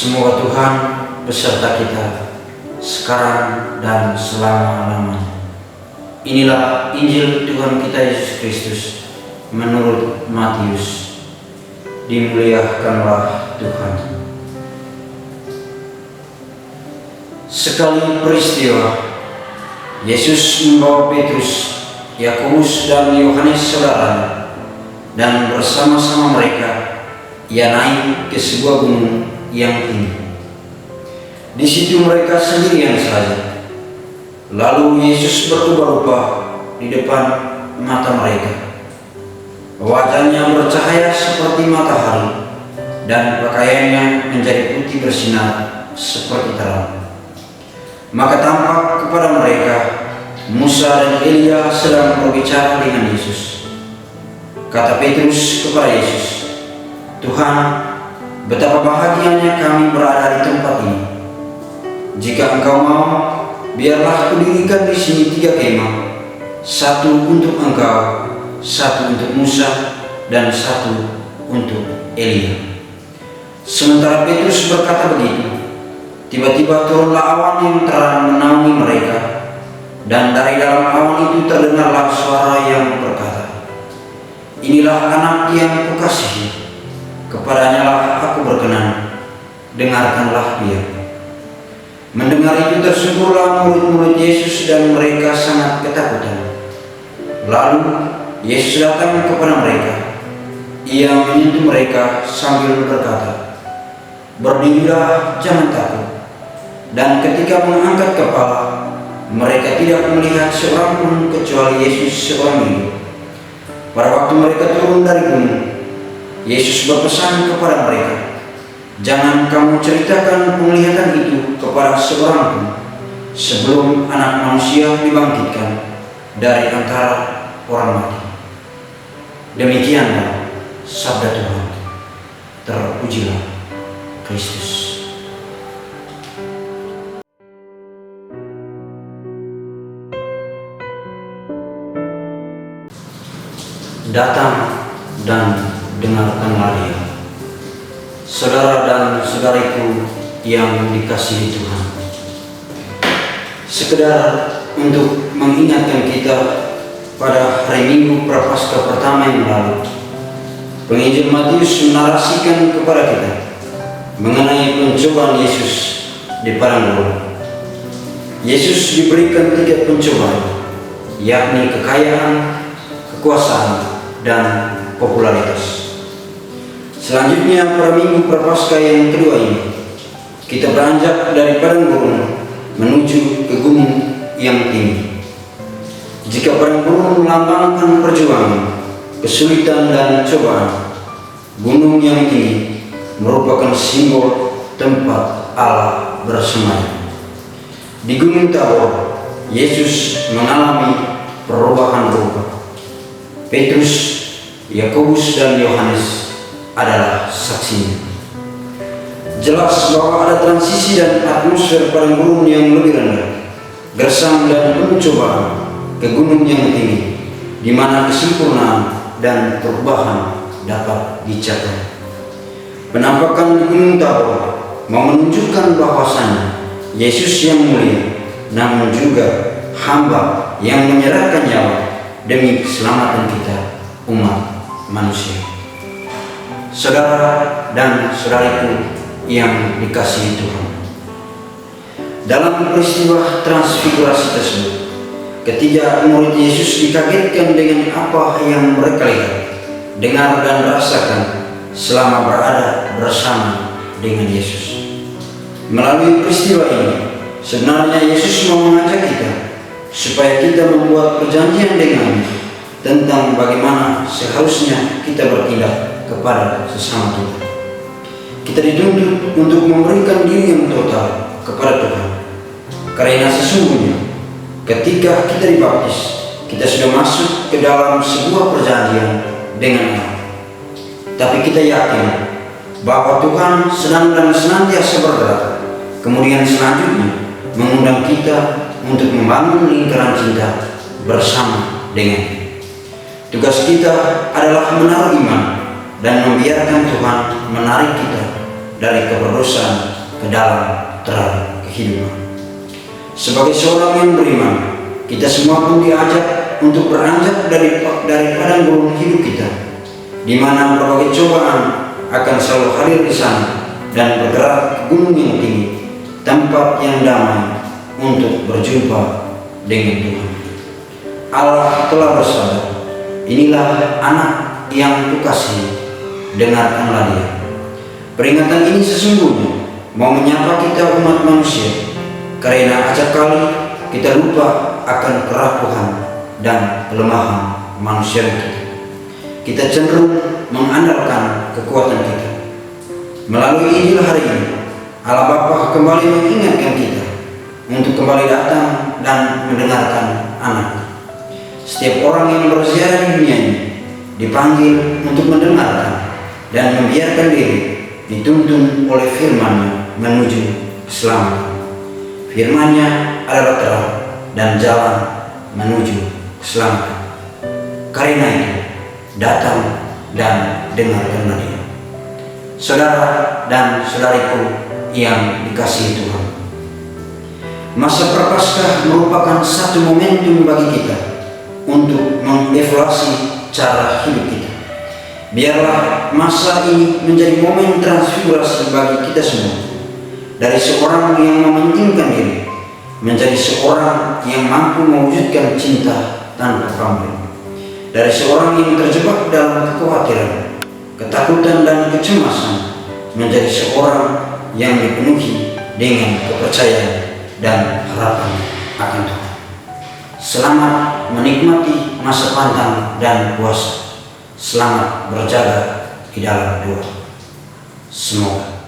Semoga Tuhan beserta kita sekarang dan selama-lamanya. Inilah Injil Tuhan kita Yesus Kristus menurut Matius. Dimuliakanlah Tuhan. Sekali peristiwa, Yesus membawa Petrus, Yakobus dan Yohanes saudaranya, dan bersama-sama mereka ia naik ke sebuah gunung yang tinggi. Di situ mereka sendirian saja. Lalu Yesus berubah-ubah di depan mata mereka. Wajahnya bercahaya seperti matahari, dan pakaiannya menjadi putih bersinar seperti terang. Maka tampak kepada mereka Musa dan Elia sedang berbicara dengan Yesus. Kata Petrus kepada Yesus, "Tuhan, betapa bahagianya kami berada di tempat ini. Jika Engkau mau, biarlah kudirikan di sini 3 kemah, satu untuk Engkau, satu untuk Musa, dan satu untuk Elia." Sementara Petrus berkata begitu, tiba-tiba turunlah awan yang terang menaungi mereka, dan dari dalam awan itu terdengarlah suara yang berkata, "Inilah anak yang kukasihi, kepadanya lah aku berkenan, dengarkanlah dia." Mendengar itu tersungkurlah murid-murid Yesus dan mereka sangat ketakutan. Lalu Yesus datang kepada mereka. Ia menyentuh mereka sambil berkata, "Berdirilah, jangan takut." Dan ketika mengangkat kepala, mereka tidak melihat seorang pun kecuali Yesus seorang diri. Pada waktu mereka turun dari gunung, Yesus berpesan kepada mereka, "Jangan kamu ceritakan penglihatan itu kepada seorang pun sebelum Anak Manusia dibangkitkan dari antara orang mati." Demikianlah sabda Tuhan. Terpujilah Kristus. Datang dan dengarkanlah dia. Saudara dan saudariku yang dikasihi Tuhan, sekedar untuk mengingatkan kita pada hari Minggu Prapaskah pertama yang lalu, penginjil Matius menarasikan kepada kita mengenai pencobaan Yesus di padang gurun. Yesus diberikan 3 pencobaan, yakni kekayaan, kekuasaan, dan popularitas. Selanjutnya pada Minggu Prapaskah yang kedua ini, kita beranjak dari padang gurun menuju ke gunung yang tinggi. Jika padang gurun melambangkan perjuangan, kesulitan, dan cobaan, gunung yang tinggi merupakan simbol tempat Allah bersemayam. Di Gunung Tabor, Yesus mengalami perubahan rupa. Petrus, Yakobus, dan Yohanes adalah saksinya. Jelas bahwa ada transisi dan atmosfer padang gurun yang lebih rendah, gersang dan penuh cobaan, ke gunung yang tinggi, di mana kesempurnaan dan perubahan dapat dicapai. Penampakan di Gunung Tabor mau menunjukkan bahwasannya Yesus yang mulia, namun juga hamba yang menyerahkan nyawa demi keselamatan kita, umat manusia. Saudara dan saudariku yang dikasihi Tuhan, dalam peristiwa transfigurasi tersebut, ketiga murid Yesus dikagetkan dengan apa yang mereka lihat, dengar, dan rasakan selama berada bersama dengan Yesus. Melalui peristiwa ini, sebenarnya Yesus mau mengajak kita supaya kita membuat perjanjian dengannya tentang bagaimana seharusnya kita bertindak kepada sesama kita. Kita dituntut untuk memberikan diri yang total kepada Tuhan, karena sesungguhnya ketika kita dibaptis, kita sudah masuk ke dalam sebuah perjanjian dengan Allah. Tapi kita yakin bahwa Tuhan sedang dan senantiasa bergerak, kemudian selanjutnya mengundang kita untuk membangun lingkaran cinta bersama dengan. Tugas kita adalah menaruh iman dan membiarkan Tuhan menarik kita dari keberdosan ke dalam terang kehidupan. Sebagai seorang yang beriman, kita semua pun diajak untuk beranjak dari padang gurun hidup kita, di mana berbagai cobaan akan selalu hadir di sana, dan bergerak ke gunung yang tinggi, tempat yang damai untuk berjumpa dengan Tuhan. Allah telah bersabda, "Inilah anak yang kukasihi, dengarkanlah dia." Peringatan ini sesungguhnya mau menyapa kita umat manusia, karena acap kali kita lupa akan kerapuhan dan kelemahan manusia kita. Kita cenderung mengandalkan kekuatan kita. Melalui Injil hari ini, Allah Bapa kembali mengingatkan kita untuk kembali datang dan mendengarkan anak. Setiap orang yang berziarah di dunia ini dipanggil untuk mendengarkan dan membiarkan diri dituntun oleh firman-Nya menuju keselamatan. Firman-Nya adalah terang dan jalan menuju keselamatan. Karena itu, datang dan dengarkanlah dia. Saudara dan saudariku yang dikasihi Tuhan, masa Prapaskah merupakan satu momentum bagi kita untuk mengevaluasi cara hidup kita. Biarlah masa ini menjadi momen transfigurasi bagi kita semua, dari seorang yang mementingkan diri menjadi seorang yang mampu mewujudkan cinta tanpa pamrih, dari seorang yang terjebak dalam kekhawatiran, ketakutan dan kecemasan menjadi seorang yang dipenuhi dengan kepercayaan dan harapan akan Tuhan. Selamat menikmati masa pantang dan puasa. Selamat berjaga di dalam doa. Semoga